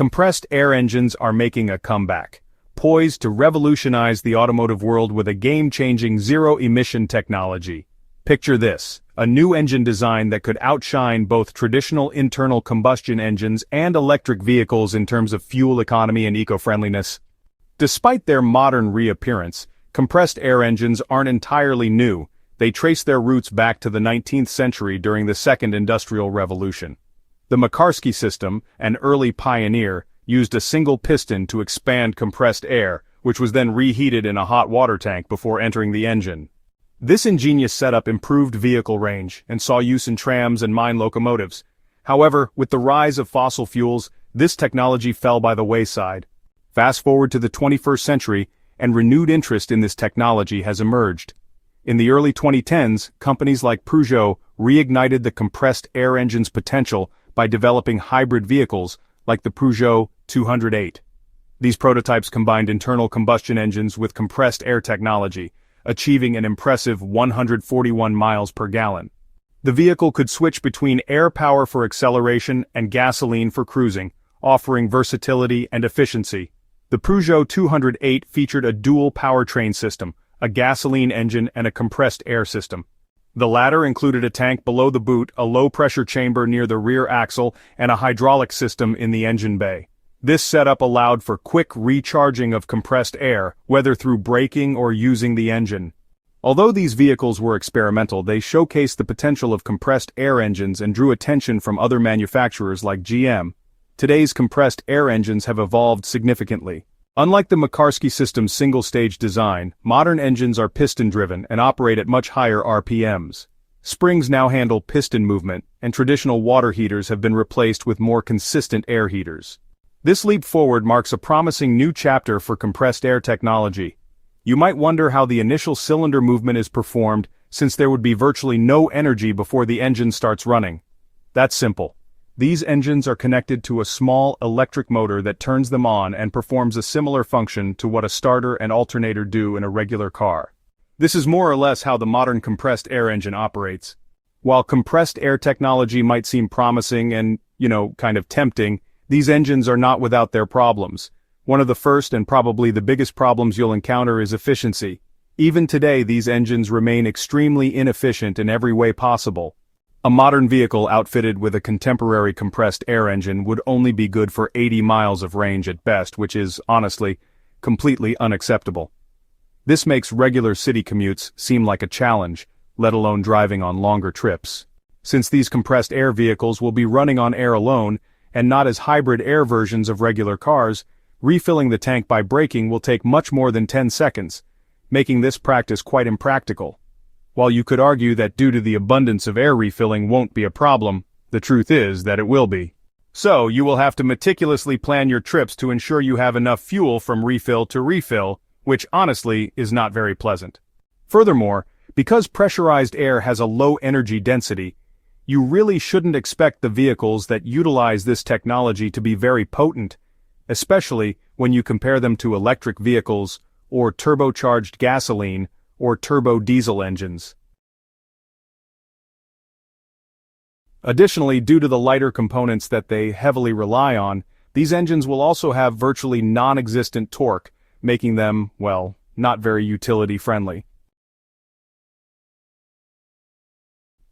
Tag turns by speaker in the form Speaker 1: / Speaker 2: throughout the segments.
Speaker 1: Compressed air engines are making a comeback, poised to revolutionize the automotive world with a game-changing zero-emission technology. Picture this, a new engine design that could outshine both traditional internal combustion engines and electric vehicles in terms of fuel economy and eco-friendliness. Despite their modern reappearance, compressed air engines aren't entirely new. They trace their roots back to the 19th century during the Second Industrial Revolution. The Makarsky system, an early pioneer, used a single piston to expand compressed air, which was then reheated in a hot water tank before entering the engine. This ingenious setup improved vehicle range and saw use in trams and mine locomotives. However, with the rise of fossil fuels, this technology fell by the wayside. Fast forward to the 21st century, and renewed interest in this technology has emerged. In the early 2010s, companies like Peugeot reignited the compressed air engine's potential by developing hybrid vehicles like the Peugeot 208. These prototypes combined internal combustion engines with compressed air technology, achieving an impressive 141 miles per gallon. The vehicle could switch between air power for acceleration and gasoline for cruising, offering versatility and efficiency. The Peugeot 208 featured a dual powertrain system, a gasoline engine and a compressed air system. The latter included a tank below the boot, a low-pressure chamber near the rear axle, and a hydraulic system in the engine bay. This setup allowed for quick recharging of compressed air, whether through braking or using the engine. Although these vehicles were experimental, they showcased the potential of compressed air engines and drew attention from other manufacturers like GM. Today's compressed air engines have evolved significantly. Unlike the Makarsky system's single-stage design, modern engines are piston-driven and operate at much higher RPMs. Springs now handle piston movement, and traditional water heaters have been replaced with more consistent air heaters. This leap forward marks a promising new chapter for compressed air technology. You might wonder how the initial cylinder movement is performed, since there would be virtually no energy before the engine starts running. That's simple. These engines are connected to a small electric motor that turns them on and performs a similar function to what a starter and alternator do in a regular car. This is more or less how the modern compressed air engine operates. While compressed air technology might seem promising and, kind of tempting, these engines are not without their problems. One of the first and probably the biggest problems you'll encounter is efficiency. Even today, these engines remain extremely inefficient in every way possible. A modern vehicle outfitted with a contemporary compressed air engine would only be good for 80 miles of range at best, which is, honestly, completely unacceptable. This makes regular city commutes seem like a challenge, let alone driving on longer trips. Since these compressed air vehicles will be running on air alone, and not as hybrid air versions of regular cars, refilling the tank by braking will take much more than 10 seconds, making this practice quite impractical. While you could argue that due to the abundance of air refilling won't be a problem, the truth is that it will be. So, you will have to meticulously plan your trips to ensure you have enough fuel from refill to refill, which honestly is not very pleasant. Furthermore, because pressurized air has a low energy density, you really shouldn't expect the vehicles that utilize this technology to be very potent, especially when you compare them to electric vehicles or turbocharged gasoline or turbo diesel engines. Additionally, due to the lighter components that they heavily rely on, these engines will also have virtually non-existent torque, making them, well, not very utility-friendly.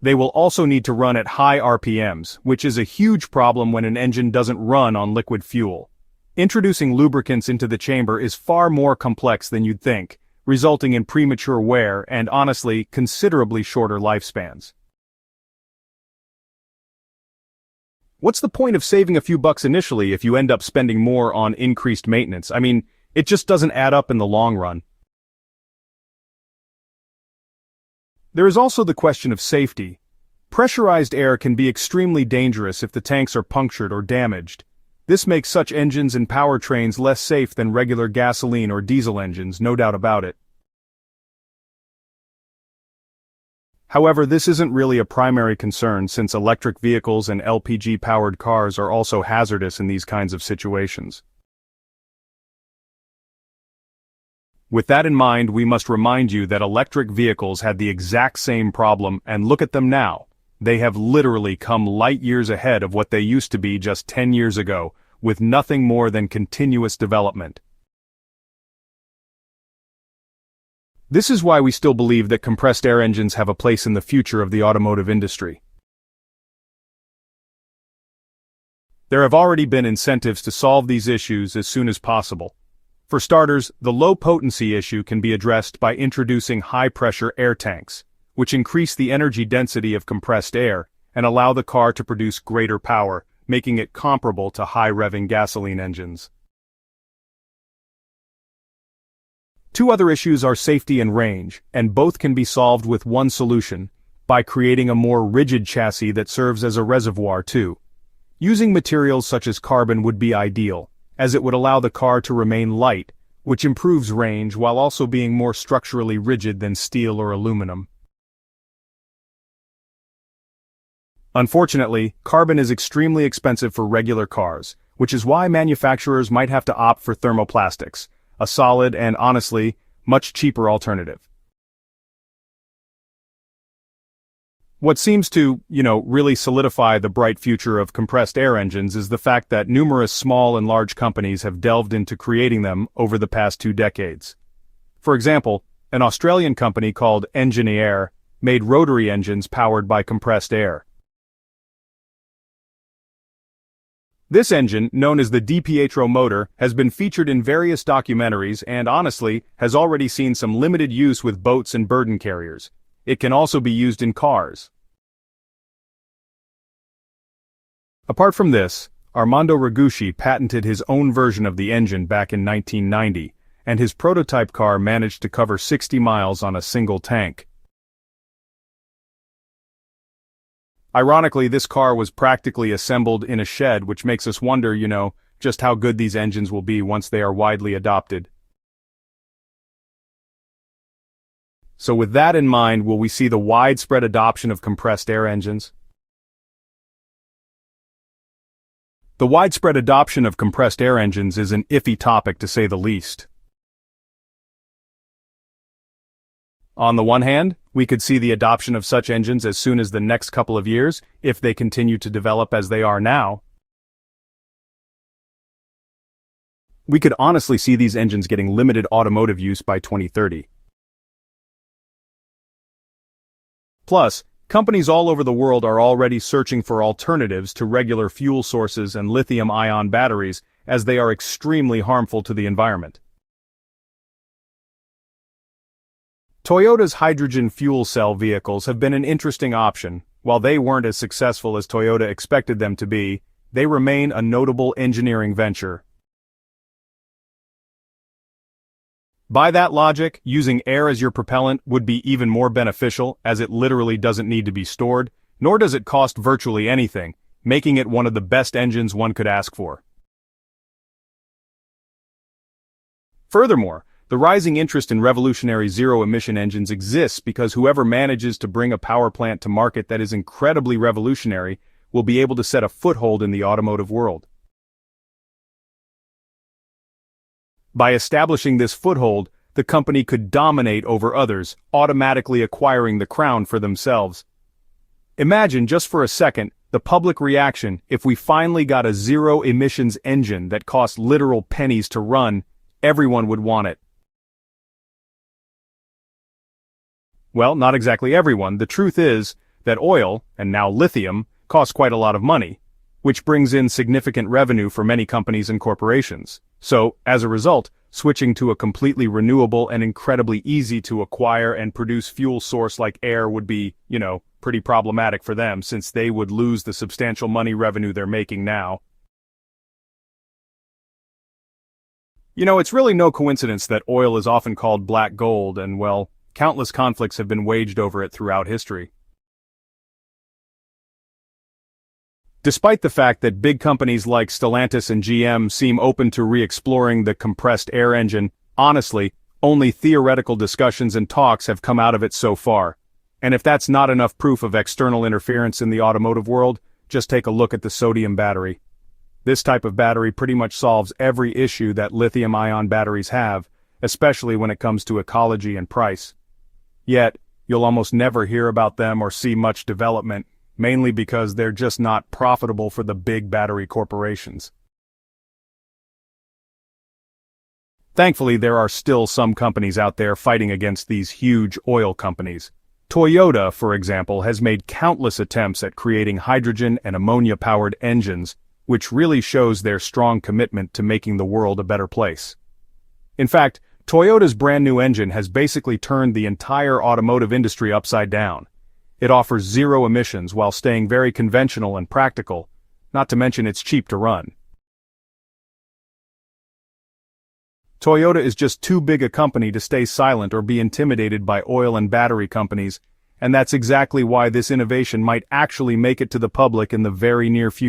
Speaker 1: They will also need to run at high RPMs, which is a huge problem when an engine doesn't run on liquid fuel. Introducing lubricants into the chamber is far more complex than you'd think, resulting in premature wear and, honestly, considerably shorter lifespans. What's the point of saving a few bucks initially if you end up spending more on increased maintenance? I mean, it just doesn't add up in the long run. There is also the question of safety. Pressurized air can be extremely dangerous if the tanks are punctured or damaged. This makes such engines and powertrains less safe than regular gasoline or diesel engines, no doubt about it. However, this isn't really a primary concern since electric vehicles and LPG-powered cars are also hazardous in these kinds of situations. With that in mind, we must remind you that electric vehicles had the exact same problem, and look at them now. They have literally come light years ahead of what they used to be just 10 years ago, with nothing more than continuous development. This is why we still believe that compressed air engines have a place in the future of the automotive industry. There have already been incentives to solve these issues as soon as possible. For starters, the low potency issue can be addressed by introducing high-pressure air tanks, which increase the energy density of compressed air and allow the car to produce greater power, making it comparable to high-revving gasoline engines. Two other issues are safety and range, and both can be solved with one solution, by creating a more rigid chassis that serves as a reservoir too. Using materials such as carbon would be ideal, as it would allow the car to remain light, which improves range while also being more structurally rigid than steel or aluminum. Unfortunately, carbon is extremely expensive for regular cars, which is why manufacturers might have to opt for thermoplastics, a solid and, honestly, much cheaper alternative. What seems to, really solidify the bright future of compressed air engines is the fact that numerous small and large companies have delved into creating them over the past 2 decades. For example, an Australian company called Engineer made rotary engines powered by compressed air. This engine, known as the DiPietro motor, has been featured in various documentaries and, honestly, has already seen some limited use with boats and burden carriers. It can also be used in cars. Apart from this, Armando Ragucci patented his own version of the engine back in 1990, and his prototype car managed to cover 60 miles on a single tank. Ironically, this car was practically assembled in a shed, which makes us wonder, just how good these engines will be once they are widely adopted. So with that in mind, will we see the widespread adoption of compressed air engines? The widespread adoption of compressed air engines is an iffy topic to say the least. On the one hand, we could see the adoption of such engines as soon as the next couple of years, if they continue to develop as they are now. We could honestly see these engines getting limited automotive use by 2030. Plus, companies all over the world are already searching for alternatives to regular fuel sources and lithium-ion batteries, as they are extremely harmful to the environment. Toyota's hydrogen fuel cell vehicles have been an interesting option. While they weren't as successful as Toyota expected them to be, they remain a notable engineering venture. By that logic, using air as your propellant would be even more beneficial, as it literally doesn't need to be stored, nor does it cost virtually anything, making it one of the best engines one could ask for. Furthermore, the rising interest in revolutionary zero-emission engines exists because whoever manages to bring a power plant to market that is incredibly revolutionary will be able to set a foothold in the automotive world. By establishing this foothold, the company could dominate over others, automatically acquiring the crown for themselves. Imagine, just for a second, the public reaction if we finally got a zero-emissions engine that cost literal pennies to run. Everyone would want it. Well, not exactly everyone. The truth is that oil, and now lithium, costs quite a lot of money, which brings in significant revenue for many companies and corporations. So, as a result, switching to a completely renewable and incredibly easy to acquire and produce fuel source like air would be, pretty problematic for them, since they would lose the substantial money revenue they're making now. It's really no coincidence that oil is often called black gold, and, well, countless conflicts have been waged over it throughout history. Despite the fact that big companies like Stellantis and GM seem open to re-exploring the compressed air engine, honestly, only theoretical discussions and talks have come out of it so far. And if that's not enough proof of external interference in the automotive world, just take a look at the sodium battery. This type of battery pretty much solves every issue that lithium-ion batteries have, especially when it comes to ecology and price. Yet, you'll almost never hear about them or see much development, mainly because they're just not profitable for the big battery corporations. Thankfully, there are still some companies out there fighting against these huge oil companies. Toyota, for example, has made countless attempts at creating hydrogen and ammonia-powered engines, which really shows their strong commitment to making the world a better place. In fact, Toyota's brand new engine has basically turned the entire automotive industry upside down. It offers zero emissions while staying very conventional and practical, not to mention it's cheap to run. Toyota is just too big a company to stay silent or be intimidated by oil and battery companies, and that's exactly why this innovation might actually make it to the public in the very near future.